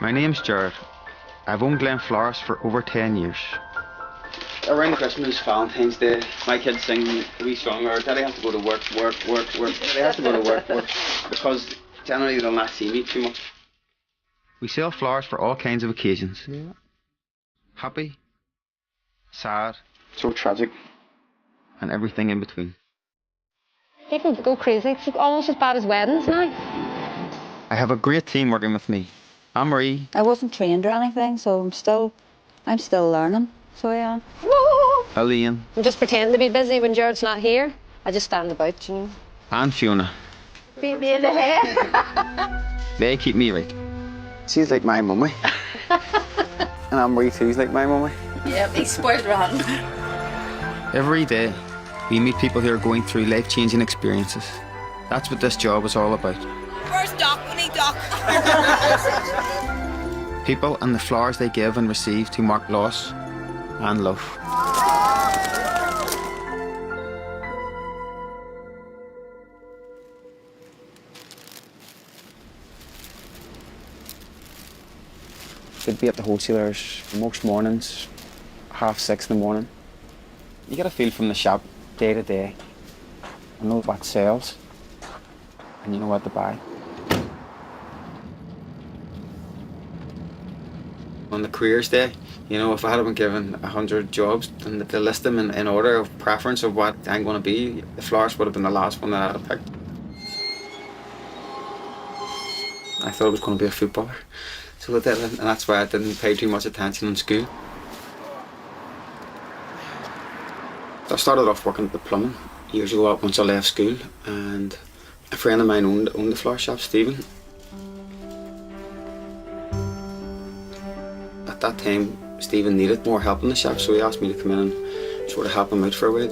My name's Jared. I've owned Glen Florist for over 10 years. Around Christmas, Valentine's Day, my kids sing a wee song, or Daddy has to go to work. Daddy has to go to work, because generally they'll not see me too much. We sell flowers for all kinds of occasions. Yeah. Happy, sad, so tragic, and everything in between. People go crazy. It's almost as bad as weddings now. I have a great team working with me. Anne-Marie. I wasn't trained or anything, so I'm still learning. So I am. Elaine. I'm just pretending to be busy when Jared's not here. I just stand about, you know. And Fiona. Beat me in the head. They keep me right. She's like my mummy. And Anne-Marie too's like my mummy. Yeah, he's spoiled rotten. Every day, we meet people who are going through life-changing experiences. That's what this job is all about. Where's Doc? We need Doc. People and the flowers they give and receive to mark loss and love. They'd be at the wholesalers most mornings, 6:30 in the morning. You get a feel from the shop day to day. I know what sells and you know what to buy. On the careers day, you know, if I had been given 100 jobs and to list them in order of preference of what I'm going to be, the florist would have been the last one that I'd have picked. I thought I was going to be a footballer, so I did, and that's why I didn't pay too much attention in school. I started off working at the plumbing years ago once I left school, and a friend of mine owned the flower shop, Stephen. At that time, Stephen needed more help in the shop, so he asked me to come in and sort of help him out for a while.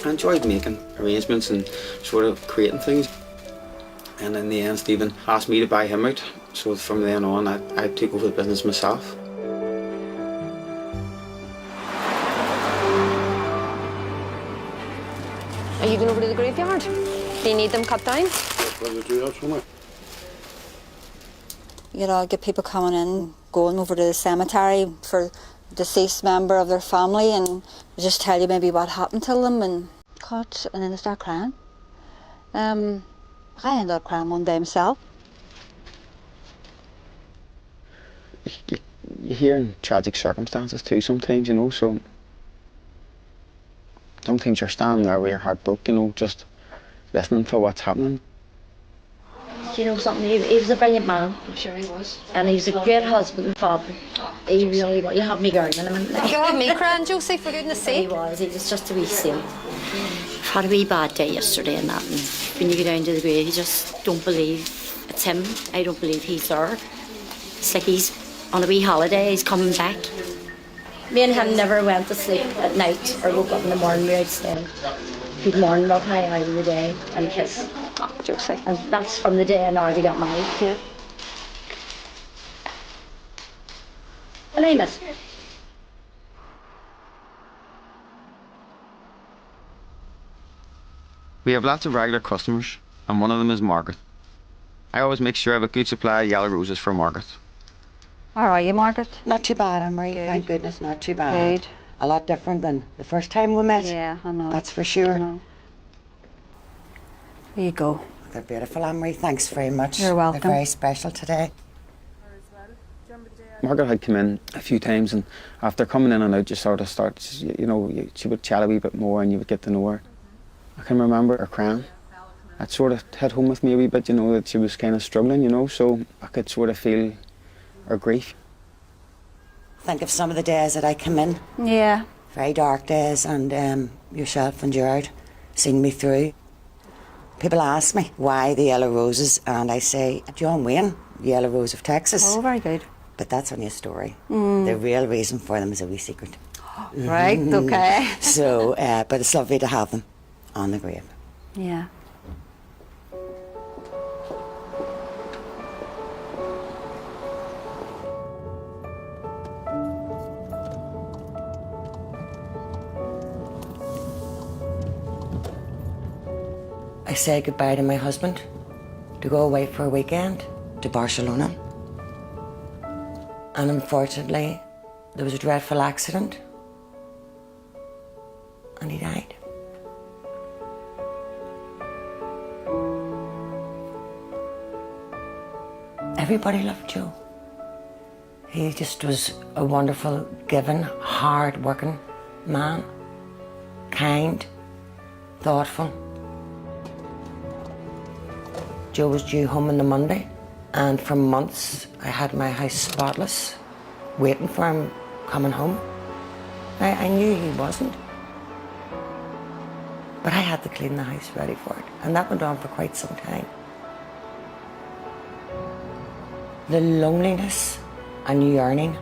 I enjoyed making arrangements and sort of creating things. And in the end, Stephen asked me to buy him out, so from then on, I took over the business myself. Are you going over to the graveyard? Do you need them cut down? You know, get people coming in, going over to the cemetery for a deceased member of their family, and just tell you maybe what happened to them, and cut, and then they start crying. I ended up crying one day myself. You hear in tragic circumstances too sometimes, you know, so sometimes you're standing there with your heart broke, you know, just listening to what's happening. You know something, he was a brilliant man. I'm sure he was. And he was a great husband and father. He really was. You have me going in a minute. You have me crying, Josie, for goodness sake. He was just a wee saint. Had a wee bad day yesterday and that, and when you go down to the grave, you just don't believe it's him. I don't believe he's there. It's like he's on a wee holiday, he's coming back. Me and him never went to sleep at night or woke up in the morning, we were out saying, good morning, love, how are you today? And a kiss. Oh, Josie. And that's from the day I know we got married. Yeah. And I miss her. We have lots of regular customers, and one of them is Margaret. I always make sure I have a good supply of yellow roses for Margaret. How are you, Margaret? Not too bad, Anne-Marie. Thank goodness, not too bad. Good. A lot different than the first time we met. Yeah, I know. That's for sure. I know. There you go. They're beautiful, Anne-Marie. Thanks very much. You're welcome. They're very special today. Margaret had come in a few times, and after coming in and out, you sort of start, you know, she would chat a wee bit more and you would get to know her. I can remember her crying. That sort of hit home with me a wee bit, you know, that she was kind of struggling, you know, so I could sort of feel her grief. Think of some of the days that I come in. Yeah. Very dark days, and yourself and Gerard seen me through. People ask me why the yellow roses, and I say, John Wayne Yellow Rose of Texas. Oh, very good. But that's only a story. The real reason for them is a wee secret. Right, okay. So, but it's lovely to have them on the grave. Yeah. I said goodbye to my husband to go away for a weekend to Barcelona. And unfortunately, there was a dreadful accident and he died. Everybody loved Joe. He just was a wonderful, giving, hard-working man, kind, thoughtful. Joe was due home on the Monday, and for months I had my house spotless, waiting for him coming home. I knew he wasn't, but I had to clean the house ready for it, and that went on for quite some time. The loneliness and yearning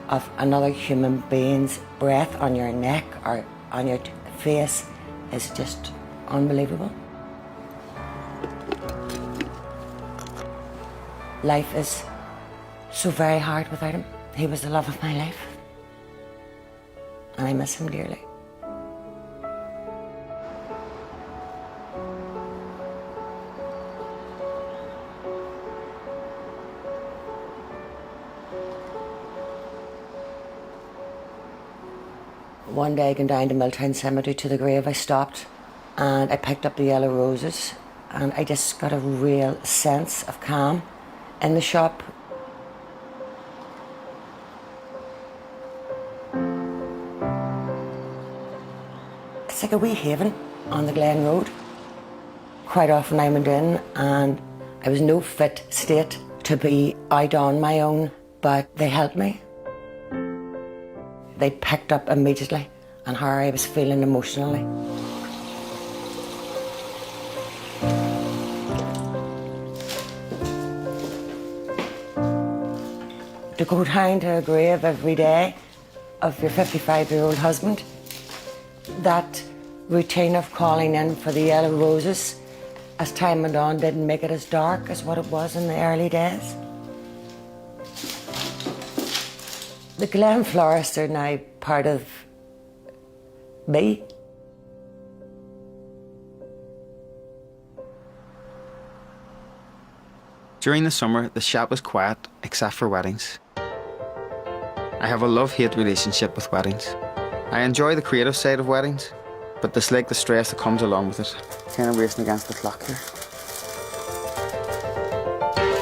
of another human being's breath on your neck or on your face is just unbelievable. Life is so very hard without him. He was the love of my life, and I miss him dearly. One day, going down to Milltown Cemetery to the grave, I stopped and I picked up the yellow roses, and I just got a real sense of calm in the shop. It's like a wee haven on the Glen Road. Quite often I went in and I was no fit state to be out on my own, but they helped me. They picked up immediately on how I was feeling emotionally. To go down to a grave every day of your 55-year-old husband, that routine of calling in for the yellow roses as time went on didn't make it as dark as what it was in the early days. The Glen florists are now part of me. During the summer, the shop was quiet except for weddings. I have a love-hate relationship with weddings. I enjoy the creative side of weddings, but dislike the stress that comes along with it. Kind of racing against the clock here.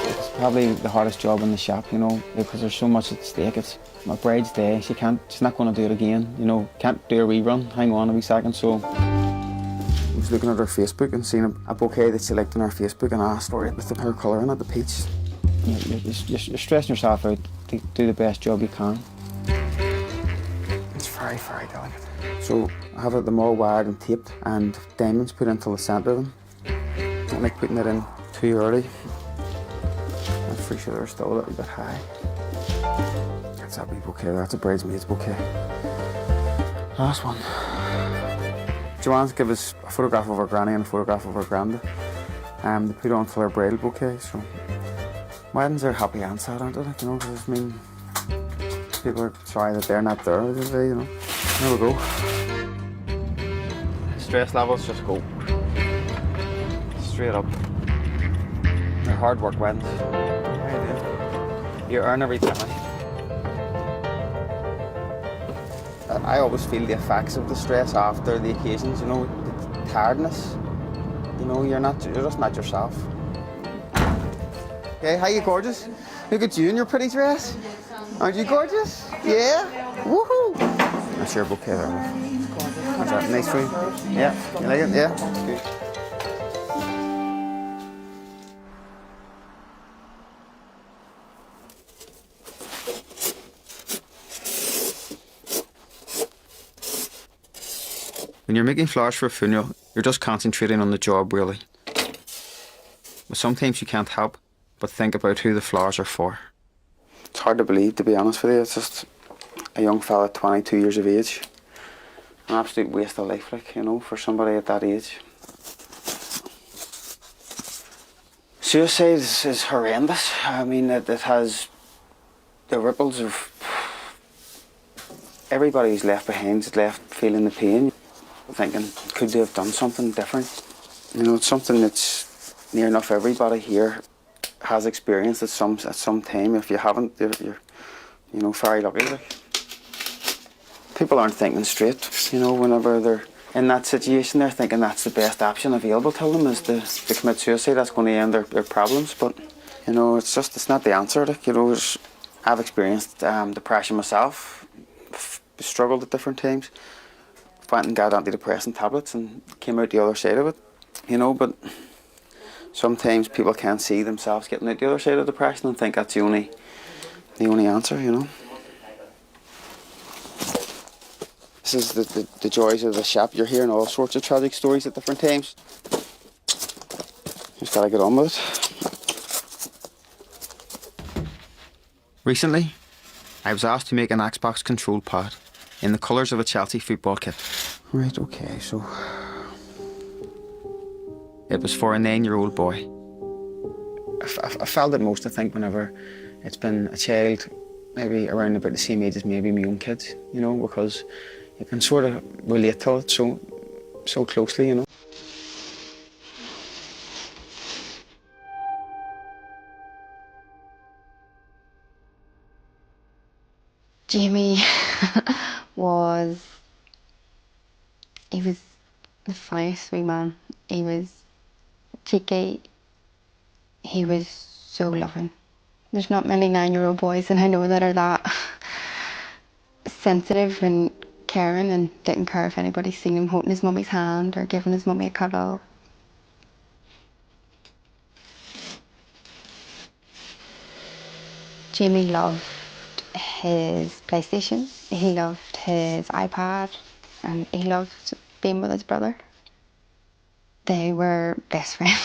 It's probably the hardest job in the shop, you know, because there's so much at stake. It's my bride's day. She's not going to do it again, you know. Can't do a rerun. Hang on a wee second. So I was looking at her Facebook and seeing a bouquet that she liked on her Facebook, and I asked for it with her colour in it, the peach. You're stressing yourself out to do the best job you can. It's very, very delicate. So I have them all wired and taped and diamonds put into the centre of them. I don't like putting it in too early. I'm pretty sure they're still a little bit high. That's that wee bouquet, that's a bridesmaid's bouquet. Last one. Joanne's give us a photograph of her granny and a photograph of her granda. They put on for her bridal bouquet, so weddings are happy and sad, aren't they? You know, because I mean, people are sorry that they're not there today, you know. There we go. Stress levels just go straight up. They're hard work weddings. You earn every penny. I always feel the effects of the stress after the occasions, you know, the tiredness. You know, you're just not yourself. Okay, how you gorgeous? Look at you in your pretty dress. Aren't you gorgeous? Yeah? Woohoo! That's your bouquet there. That's that nice for you? Yeah? You like it? Yeah? Good. When you're making flowers for a funeral, you're just concentrating on the job, really. But sometimes you can't help but think about who the flowers are for. It's hard to believe, to be honest with you. It's just a young fella, 22 years of age. An absolute waste of life, like, you know, for somebody at that age. Suicide is horrendous. I mean, it has the ripples of everybody who's left behind is left feeling the pain, thinking, could they have done something different? You know, it's something that's near enough everybody here has experienced at some time. If you haven't, you're you know, very lucky. Like. People aren't thinking straight, you know, whenever they're in that situation. They're thinking that's the best option available to them is to commit suicide. That's going to end their problems. But, you know, it's not the answer. Like, you know, I've experienced depression myself, struggled at different times, went and got antidepressant tablets and came out the other side of it, you know, but sometimes people can't see themselves getting out the other side of depression and think that's the only answer, you know. This is the joys of the shop. You're hearing all sorts of tragic stories at different times. Just gotta get on with it. Recently, I was asked to make an Xbox control pad in the colours of a Chelsea football kit. Right, okay, so it was for a 9-year-old boy. I felt it most, I think, whenever it's been a child maybe around about the same age as maybe my own kids, you know, because you can sort of relate to it so closely, you know. Jamie he was the funniest wee man. He was cheeky. He was so loving. There's not many 9-year-old boys, and I know that are that sensitive and caring and didn't care if anybody seen him holding his mummy's hand or giving his mummy a cuddle. Jamie loved his PlayStation, he loved his iPad, and he loved being with his brother. They were best friends.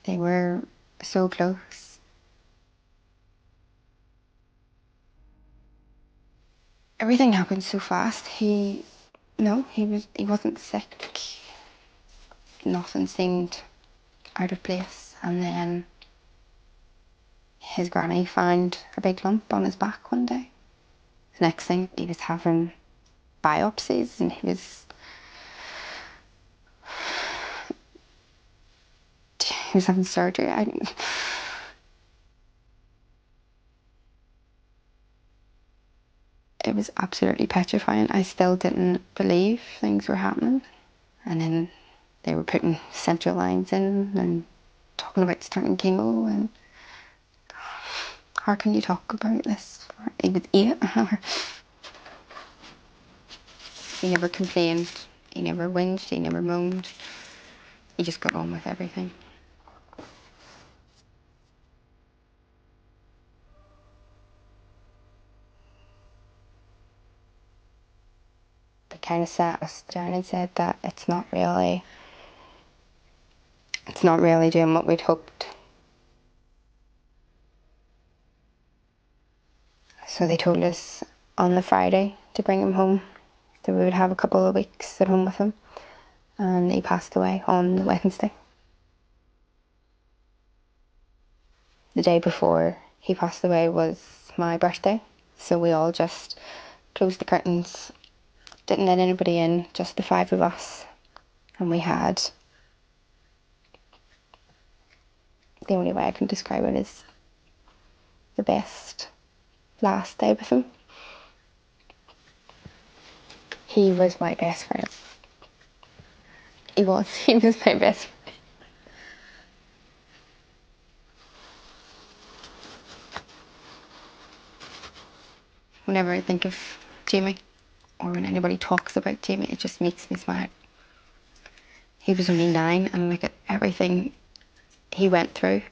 They were so close. Everything happened so fast. He wasn't sick. Nothing seemed out of place. And then his granny found a big lump on his back one day. The next thing, he was having biopsies and he was having surgery. It was absolutely petrifying. I still didn't believe things were happening. And then they were putting central lines in and talking about starting chemo, and how can you talk about this? He was 8. He never complained, he never whinged, he never moaned. He just got on with everything. They kind of sat us down and said that it's not really doing what we'd hoped. So they told us on the Friday to bring him home, that we would have a couple of weeks at home with him, and he passed away on the Wednesday. The day before he passed away was my birthday, so we all just closed the curtains, didn't let anybody in, just the 5 of us, and we had, the only way I can describe it is the best last day with him. He was my best friend. He was my best friend. Whenever I think of Jamie, or when anybody talks about Jamie, it just makes me smile. He was only 9, and look at everything he went through.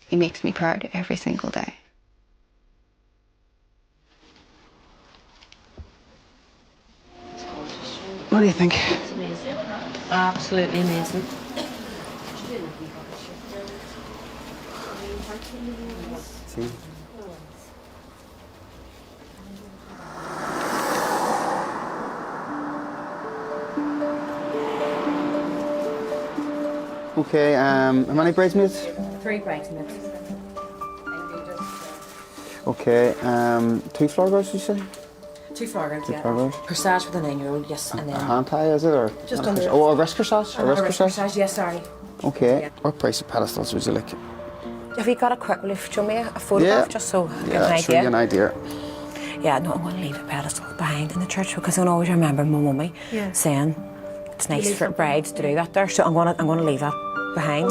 He makes me proud every single day. What do you think? It's amazing. Absolutely amazing. See? Okay, how many bridesmaids? 3 bridesmaids. Okay, 2 flower girls, did you say? 2 flower girls, yeah. flower girls? Corsage for the 9-year-old, yes, and then... A hand tie, is it? Or Just not under. Oh, a wrist corsage? A wrist corsage, yes, sorry. Okay. Yeah. What price of pedestals would you like? Have you got a quick, will you show me a photograph just so I get an show you an idea? idea. Yeah, no, I'm going to leave a pedestal behind in the church because I always remember my mummy saying it's nice for brides to do that there, so I'm going to leave that behind.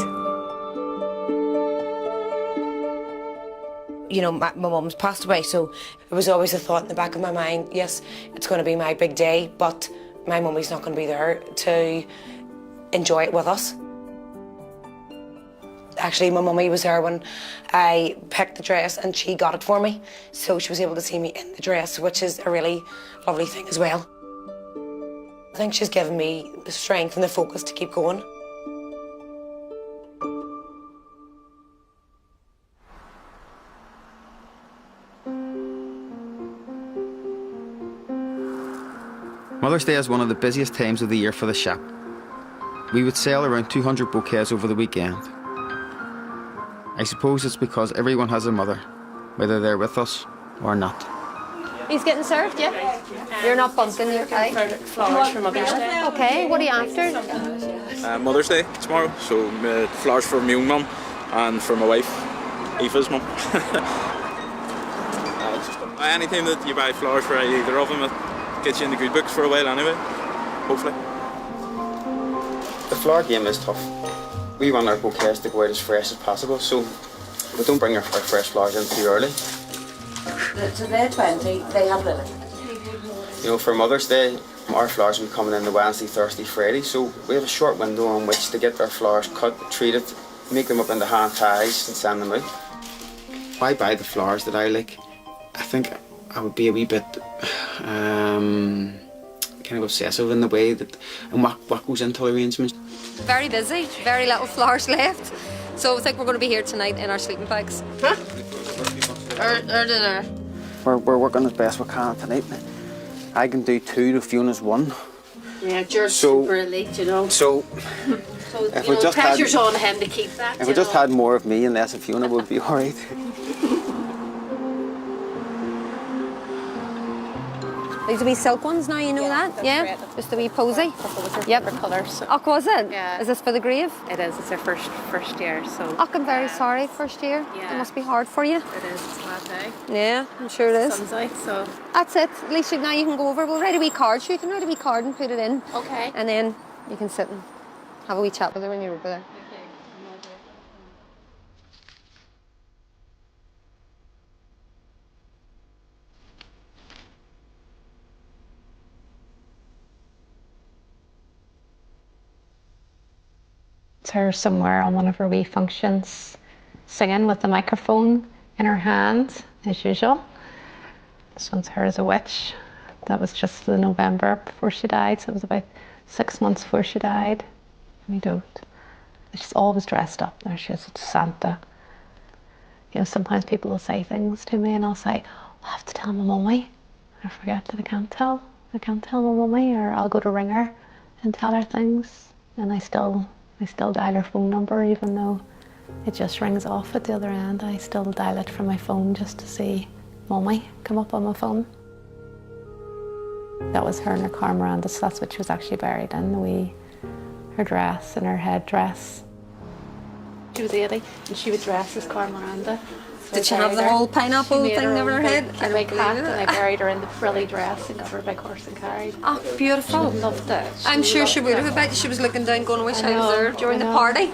You know, my mum's passed away, so it was always a thought in the back of my mind, yes, it's going to be my big day, but my mummy's not going to be there to enjoy it with us. Actually, my mummy was there when I picked the dress and she got it for me, so she was able to see me in the dress, which is a really lovely thing as well. I think she's given me the strength and the focus to keep going. Mother's Day is one of the busiest times of the year for the shop. We would sell around 200 bouquets over the weekend. I suppose it's because everyone has a mother, whether they're with us or not. He's getting served, yeah? You're not bunting your pie? Flowers for Mother's Day. Okay, what are you after? Mother's Day tomorrow, so flowers for my own mum and for my wife, Aoife's mum. Anytime that you buy flowers for either of them, it gets you in the good books for a while anyway, hopefully. The flower game is tough. We want our bouquets to go out as fresh as possible, so we don't bring our fresh flowers in too early. So they're 20, they have lily. You know, for Mother's Day, our flowers will be coming in the Wednesday, Thursday, Friday, so we have a short window on which to get our flowers cut, treated, make them up into hand ties and send them out. If I buy the flowers that I like, I think I would be a wee bit kind of obsessive in the way that and what goes into the arrangements. Very busy, very little flowers left. So I think we're going to be here tonight in our sleeping bags. Huh? Or dinner. We're working as best we can tonight. I can do 2 to Fiona's 1. Yeah, George's super elite, you know. So if we just pressure's on him to keep that. If we just had more of me and less of Fiona, we'd be alright. These are wee silk ones now, you know that? Yeah? Great. Just a wee posy? Yep. For colours. So. Oh, was it? Yeah. Is this for the grave? It is. It's our first year, so. Oh, I'm very sorry, first year. Yeah. It must be hard for you. It is. It's a bad day. Yeah, I'm sure it is. Sun's out, so. That's it. At least now you can go over. We'll write a wee card. So you can write a wee card and put it in. Okay. And then you can sit and have a wee chat with her when you're over there. Her somewhere on one of her wee functions, singing with the microphone in her hand, as usual. This one's her as a witch. That was just the November before she died, so it was about 6 months before she died. We don't. She's always dressed up. There she is, it's Santa. You know, sometimes people will say things to me and I'll say, I'll have to tell my mummy. I forget that I can't tell my mummy, or I'll go to ring her and tell her things, and I still dial her phone number even though it just rings off at the other end. I still dial it from my phone just to see Mummy come up on my phone. That was her in her Carmaranda, so that's what she was actually buried in, her dress and her headdress. She was 80 and she would dress as Carmaranda. So did she have the whole pineapple thing over her head? I big hat, and I buried her in the frilly dress and got her a big horse and carried. Oh, beautiful. She loved it. I'm sure she would have. I bet you she was looking down going, I wish I was there during the party.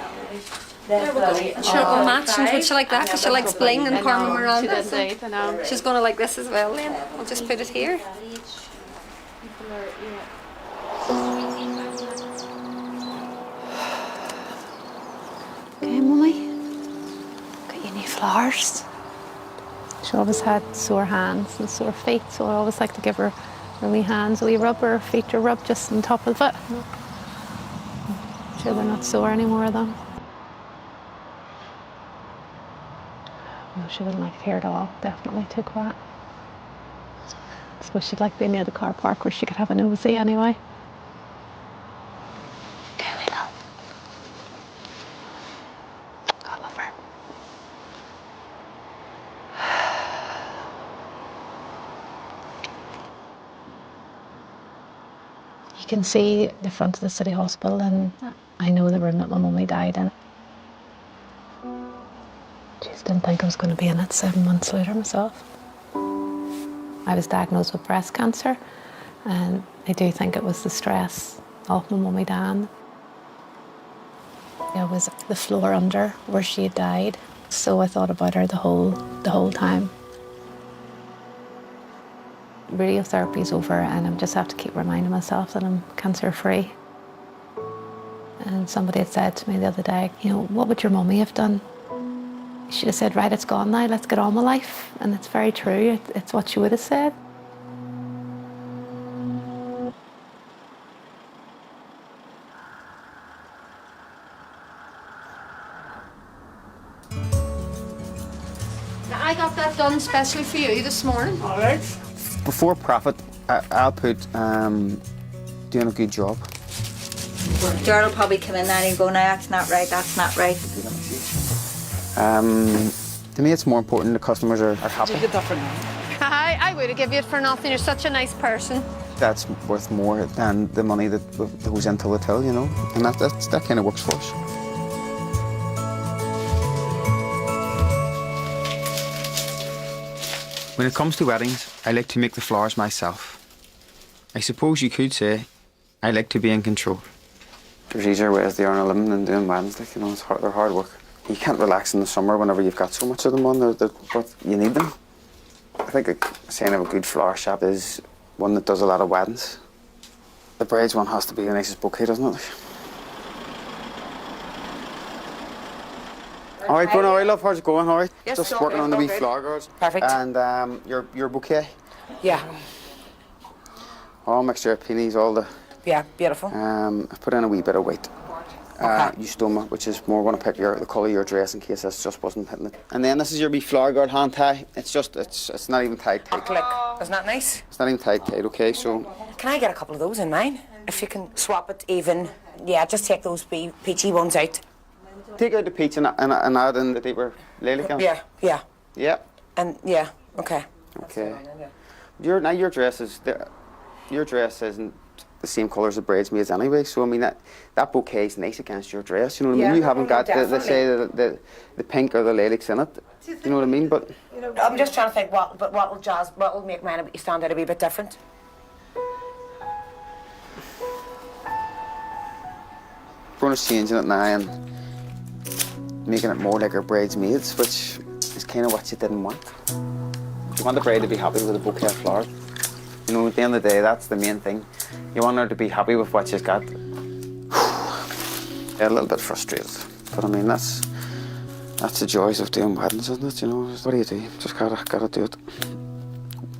Sure, it will match. And would she like that? Because she likes bling and Carmaranda. She did indeed, I know. She's going to like this as well then. I'll just put it here. Okay, Mummy. Got you new flowers. She always had sore hands and sore feet, so I always like to give her wee hands a wee rub, or her feet a rub just on top of it. sure they're not sore anymore then. No, she didn't like it here at all. Definitely too quiet. I suppose she'd like being near the car park where she could have a nosy anyway. Okay, we go. I love her. You can see the front of the city hospital, and I know the room that my mummy died in. Just didn't think I was going to be in it 7 months later myself. I was diagnosed with breast cancer, and I do think it was the stress of my mummy dying. It was the floor under where she had died, so I thought about her the whole time. Radiotherapy's over, and I just have to keep reminding myself that I'm cancer-free. And somebody had said to me the other day, you know, what would your mummy have done? She'd have said, right, it's gone now, let's get on with life. And it's very true, it's what she would have said. Now, I got that done especially for you this morning. All right. Before profit, I'll put doing a good job. Gerald will probably come in there and he'll go, no, that's not right, that's not right. To me, it's more important the customers are happy. Did you get that for now? I would have given you it for nothing. You're such a nice person. That's worth more than the money that goes into the till, you know, and that kind of works for us. When it comes to weddings, I like to make the flowers myself. I suppose you could say I like to be in control. There's easier ways to earn a living than doing weddings, like, you know, they're hard work. You can't relax in the summer whenever you've got so much of them on, but you need them. I think a sign of a good flower shop is one that does a lot of weddings. The bride's one has to be the nicest bouquet, doesn't it? All right, going all right, love. How's it going? All right? Yes, just it's working okay, on the wee okay. flower girls. Perfect. And your bouquet. Yeah. All mixture of peonies, all the. Yeah, beautiful. I've put in a wee bit of white. Eustoma, which is more going to pick the colour of your dress in case this just wasn't hitting it. And then this is your wee flower girl hand tie. It's not even tied tight. Click. Isn't that nice? It's not even tied tight, okay? So. Can I get a couple of those in mine? If you can swap it even. Yeah, just take those peachy ones out. Take out the peach and add in the deeper lilac. Yeah, yeah. Yeah. And yeah, okay. Okay. Your dress isn't the same colour as the bridesmaids anyway, so I mean that bouquet is nice against your dress, you know what I mean? You haven't got the pink or the lilacs in it, you know what I mean? But I'm just trying to think what will make mine stand out a wee bit different. we're going to changing it now and making it more like our bridesmaids, which is kind of what you didn't want. You want the bride to be happy with a bouquet of flowers. You know, at the end of the day, that's the main thing. You want her to be happy with what she's got. Yeah, a little bit frustrated, but I mean, that's the joys of doing weddings, isn't it? You know, what do? Just gotta do it.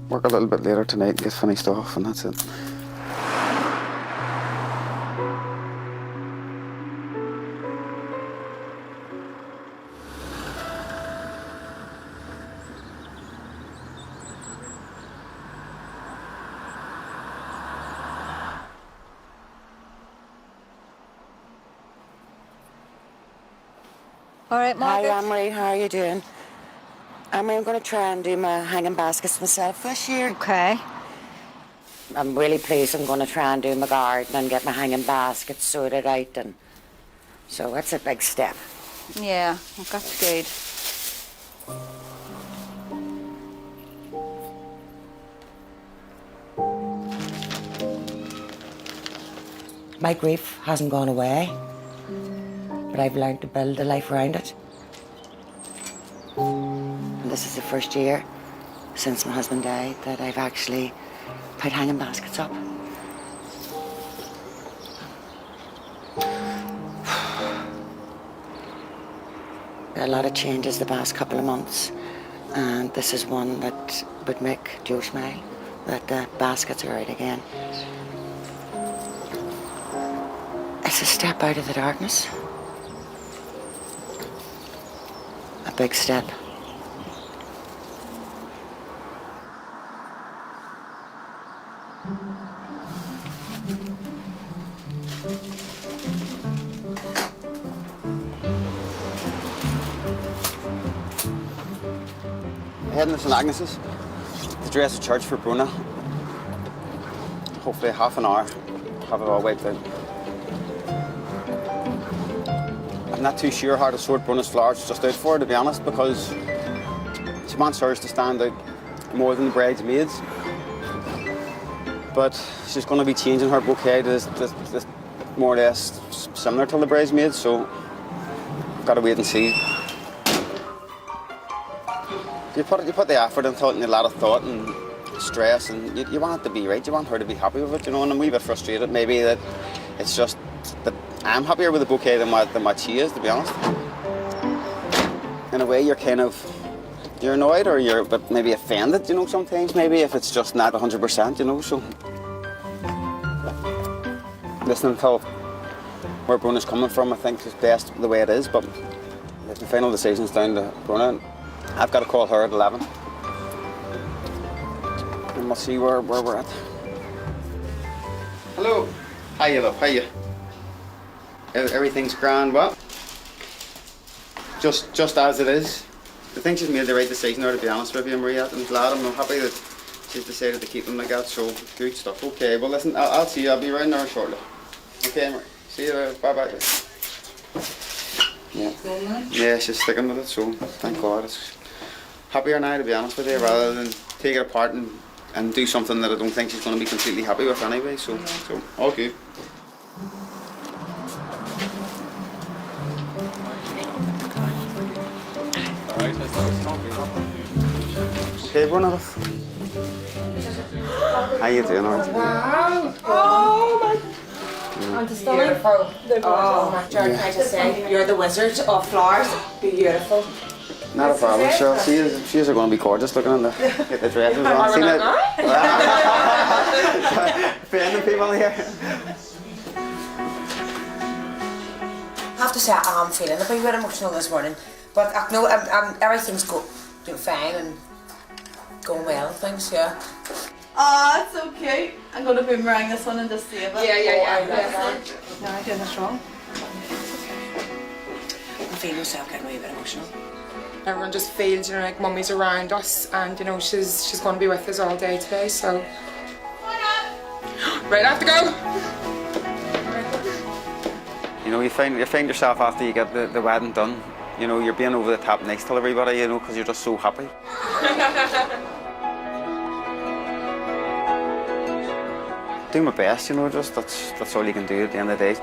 Work a little bit later tonight and get finished off, and that's it. All right, Margaret. Hi, Anne-Marie, how are you doing? Anne-Marie, I'm going to try and do my hanging baskets myself this year. Okay. I'm really pleased I'm going to try and do my garden and get my hanging baskets sorted out, and so that's a big step. Yeah, that's good. My grief hasn't gone away, but I've learned to build a life around it. And this is the first year since my husband died that I've actually put hanging baskets up. A lot of changes the past couple of months, and this is one that would make Joe smile, that the baskets are out again. It's a step out of the darkness. A big step. Heading to St Agnes's to dress at church for Bruna. Hopefully half an hour, have it all wiped out. I'm not too sure how to sort Bruna's flowers just out for her, to be honest, because she wants hers to stand out more than the bridesmaids. But she's going to be changing her bouquet to this more or less similar to the bridesmaids, so I've got to wait and see. You put the effort into it and a lot of thought and stress, and you want it to be right. You want her to be happy with it, you know. And I'm a wee bit frustrated maybe that it's just that I'm happier with the bouquet than what she is, to be honest. In a way, you're annoyed or you're but maybe offended, you know. Sometimes maybe if it's just not 100%, you know. So listening to where Bruna's coming from, I think is best the way it is. But the final decision's down to Bruna. I've got to call her at 11. And we'll see where we're at. Hello. Hiya, love. Hiya. Everything's grand, what? Just as it is. I think she's made the right decision there, to be honest with you, Maria. I'm glad. I'm happy that she's decided to keep them like that, so good stuff. Okay, well listen, I'll see you. I'll be around there shortly. Okay, Maria. See you later. Bye-bye. Yeah, she's sticking with it, so thank God. It's happier now, to be honest with you, rather than take it apart and do something that I don't think she's going to be completely happy with anyway, so all good. Okay, run off. How you doing, Archie? Wow. Oh my. Beautiful. Oh, Jared, can I just say, you're the wizard of flowers. Beautiful. Not a problem, sure. She's going to be gorgeous looking in get the dresses on. Seen it? Offending people here. I have to say, I'm feeling a bit emotional this morning, but I know everything's doing fine and going well and things, yeah. Oh, it's so cute. I'm going to boomerang this one and just save it. Yeah. No, I'm doing this wrong. I'm feeling myself getting a wee bit emotional. Everyone just feels, you know, like Mummy's around us, and you know she's going to be with us all day today. So, right, I have to go. You know, you find yourself after you get the wedding done. You know, you're being over the top nice to everybody. You know, because you're just so happy. Do my best, you know. Just that's all you can do at the end of the day.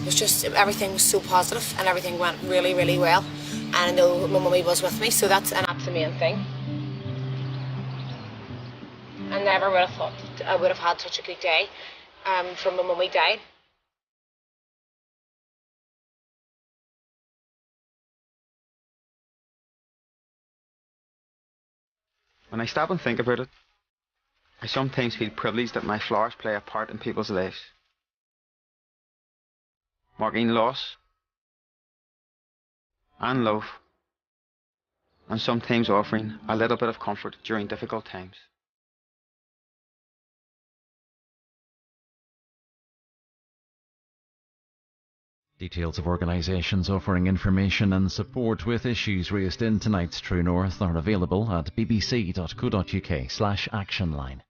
It's just everything was so positive and everything went really, really well. And I know my mummy was with me, so that's the main thing. I never would have thought I would have had such a good day from my mummy died. When I stop and think about it, I sometimes feel privileged that my flowers play a part in people's lives. Marking loss and love, and sometimes offering a little bit of comfort during difficult times. Details of organisations offering information and support with issues raised in tonight's True North are available at bbc.co.uk/actionline.